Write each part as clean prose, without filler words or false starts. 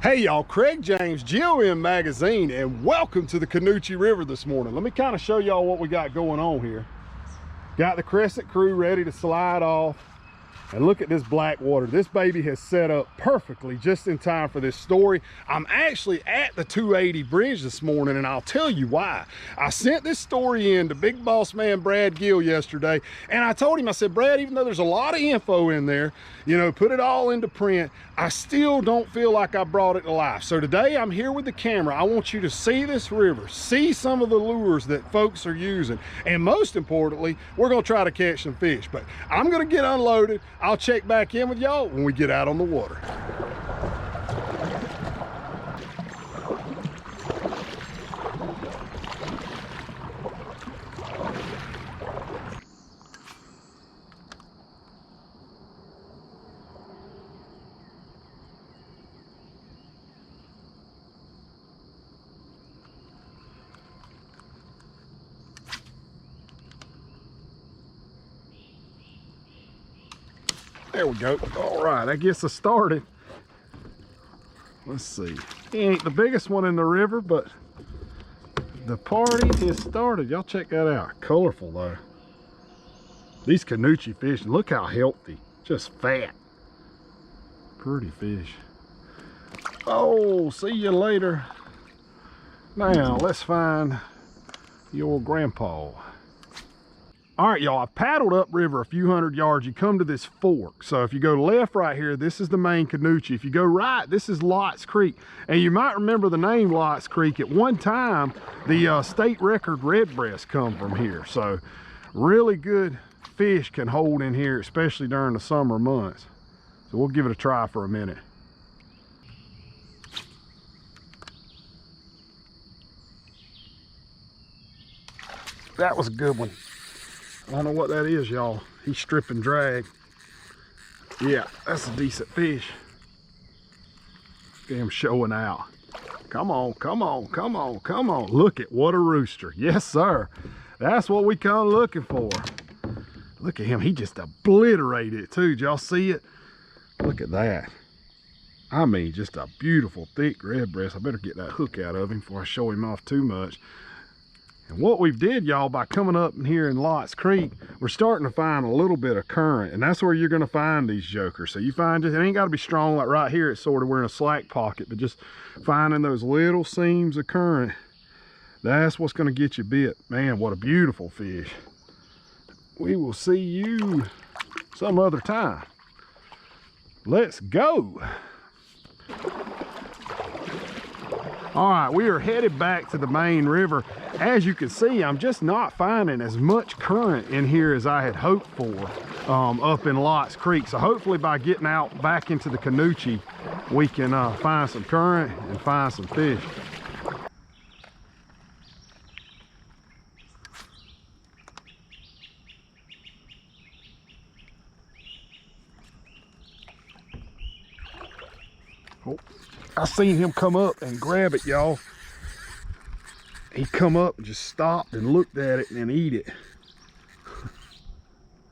Hey y'all, Craig James, GOM Magazine, and welcome to the Canoochee River this morning. Let me kind of show y'all what we got going on here. Got the Crescent crew ready to slide off. And look at this black water. This baby has set up perfectly just in time for this story. I'm actually at the 280 bridge this morning, and I'll tell you why. I sent this story in to big boss man Brad Gill yesterday, and I told him, I said, Brad, even though there's a lot of info in there, you know, put it all into print, I still don't feel like I brought it to life. So today I'm here with the camera. I want you to see this river, see some of the lures that folks are using, and most importantly, we're gonna try to catch some fish. But I'm gonna get unloaded. I'll check back in with y'all when we get out on the water. There we go. All right, that gets us started. Let's see. He ain't the biggest one in the river, but the party has started. Y'all check that out. Colorful though. These Canoochee fish, look how healthy. Just fat. Pretty fish. Oh, see you later. Now, let's find your grandpa. All right, y'all, I've paddled upriver a few hundred yards. You come to this fork. So if you go left right here, this is the main Canoochee. If you go right, this is Lots Creek. And you might remember the name Lots Creek. At one time, the state record Redbreast come from here. So really good fish can hold in here, especially during the summer months. So we'll give it a try for a minute. That was a good one. I don't know what that is, y'all. He's stripping drag. Yeah, that's a decent fish. Look at him showing out. Come on, come on, come on, come on. Look at what a rooster. Yes, sir. That's what we come looking for. Look at him. He just obliterated it too. Did y'all see it? Look at that. I mean, just a beautiful, thick redbreast. I better get that hook out of him before I show him off too much. And what we've did, y'all, by coming up in here in Lots Creek, we're starting to find a little bit of current, and that's where you're going to find these jokers. So you find it ain't got to be strong like right here. It's sort of we're in a slack pocket, but just finding those little seams of current, that's what's going to get you bit. Man, what a beautiful fish. We will see you some other time. Let's go. All right, we are headed back to the main river. As you can see, I'm just not finding as much current in here as I had hoped for up in Lots Creek. So hopefully by getting out back into the Canoochee, we can find some current and find some fish. Oh, I seen him come up and grab it, y'all. He come up and just stopped and looked at it and then eat it.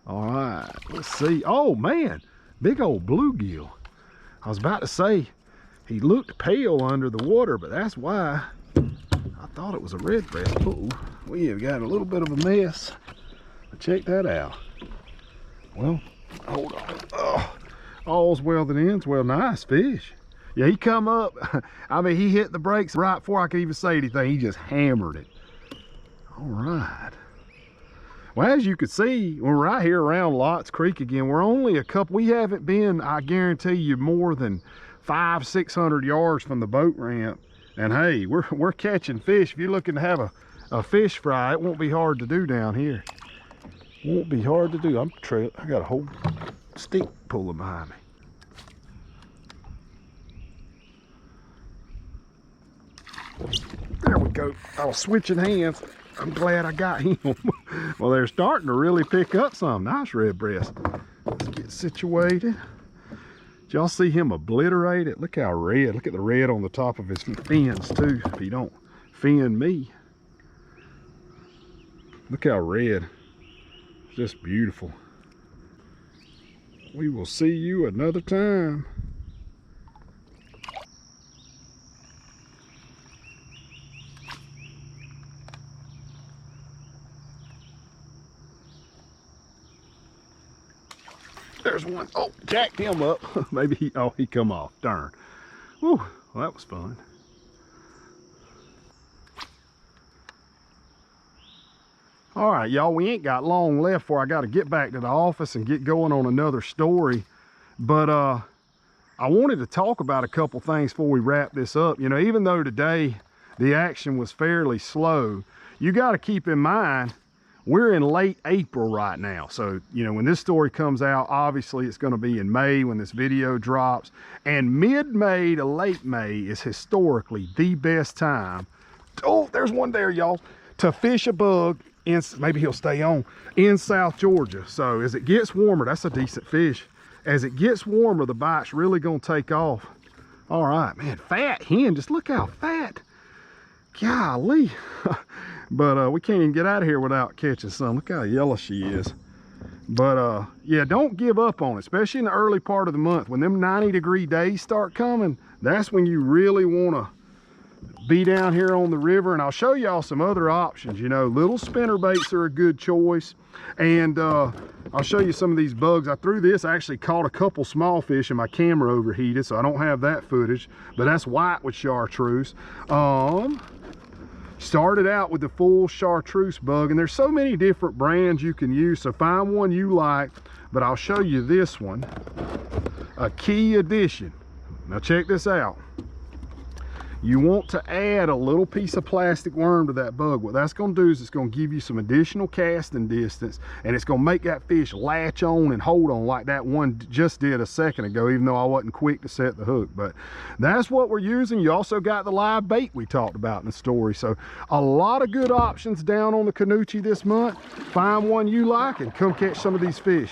All right, let's see. Oh man, big old bluegill. I was about to say he looked pale under the water, but that's why I thought it was a redbreast. Uh-oh, we have got a little bit of a mess. Check that out. Well, hold on. Oh, all's well that ends well. Nice fish. Yeah, he come up. I mean, he hit the brakes right before I could even say anything. He just hammered it. All right. Well, as you can see, we're right here around Lots Creek again. We're only a couple, we haven't been, I guarantee you, more than 500-600 yards from the boat ramp. And hey, we're catching fish. If you're looking to have a fish fry, it won't be hard to do down here. Won't be hard to do. I got a whole stick pulling behind me. There we go. I was switching hands. I'm glad I got him. Well, they're starting to really pick up some. Nice redbreast. Let's get situated. Did y'all see him obliterate it? Look how red. Look at the red on the top of his fins too. If he don't fin me. Look how red. Just beautiful. We will see you another time. there's one. Oh, jacked him up. Maybe he come off. Darn. Whew, well, that was fun. All right, y'all, we ain't got long left before I got to get back to the office and get going on another story. But I wanted to talk about a couple things before we wrap this up. You know, even though today the action was fairly slow, you got to keep in mind, we're in late April right now. So, you know, when this story comes out, obviously it's going to be in May when this video drops. And mid-May to late May is historically the best time. Oh, there's one there, y'all. To fish a bug. Maybe he'll stay on in South Georgia. So as it gets warmer, that's a decent fish. As it gets warmer, the bite's really gonna take off. All right, man, fat hen, just look how fat. Golly. But we can't even get out of here without catching some. Look how yellow she is. But yeah, don't give up on it, especially in the early part of the month. When them 90-degree days start coming, that's when you really wanna be down here on the river. And I'll show y'all some other options. You know, little spinner baits are a good choice. And I'll show you some of these bugs. I threw this, I actually caught a couple small fish and my camera overheated, so I don't have that footage, but that's white with chartreuse. Started out with the full chartreuse bug, and there's so many different brands you can use, so find one you like. But I'll show you this one, a key addition. Now check this out. You want to add a little piece of plastic worm to that bug. What that's going to do is it's going to give you some additional casting distance, and it's going to make that fish latch on and hold on like that one just did a second ago, even though I wasn't quick to set the hook. But that's what we're using. You also got the live bait we talked about in the story. So a lot of good options down on the Canoochee this month. Find one you like and come catch some of these fish.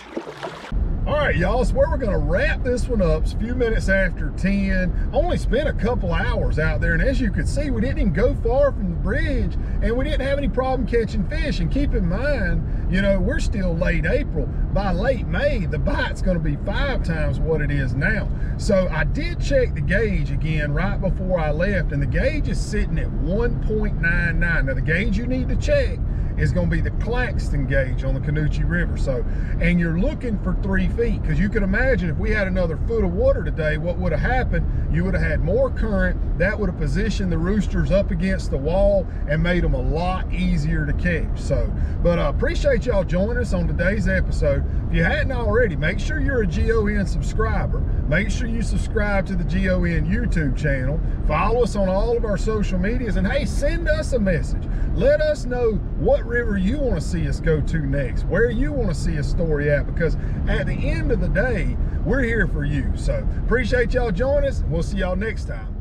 All right, y'all, so we're gonna wrap this one up. It's a few minutes after 10. Only spent a couple hours out there, and as you can see, we didn't even go far from the bridge, and we didn't have any problem catching fish. And keep in mind, you know, we're still late April. By late May, the bite's gonna be 5 times what it is now. So I did check the gauge again right before I left, and the gauge is sitting at 1.99. Now, the gauge you need to check is going to be the Claxton gauge on the Canoochee River. So, and you're looking for 3 feet, because you can imagine if we had another foot of water today, what would have happened? You would have had more current. That would have positioned the roosters up against the wall and made them a lot easier to catch. So, but I appreciate y'all joining us on today's episode. If you hadn't already, make sure you're a GON subscriber. Make sure you subscribe to the GON YouTube channel. Follow us on all of our social medias, and hey, send us a message. Let us know what river you want to see us go to next, where you want to see a story at, because at the end of the day, we're here for you. So appreciate y'all joining us. We'll see y'all next time.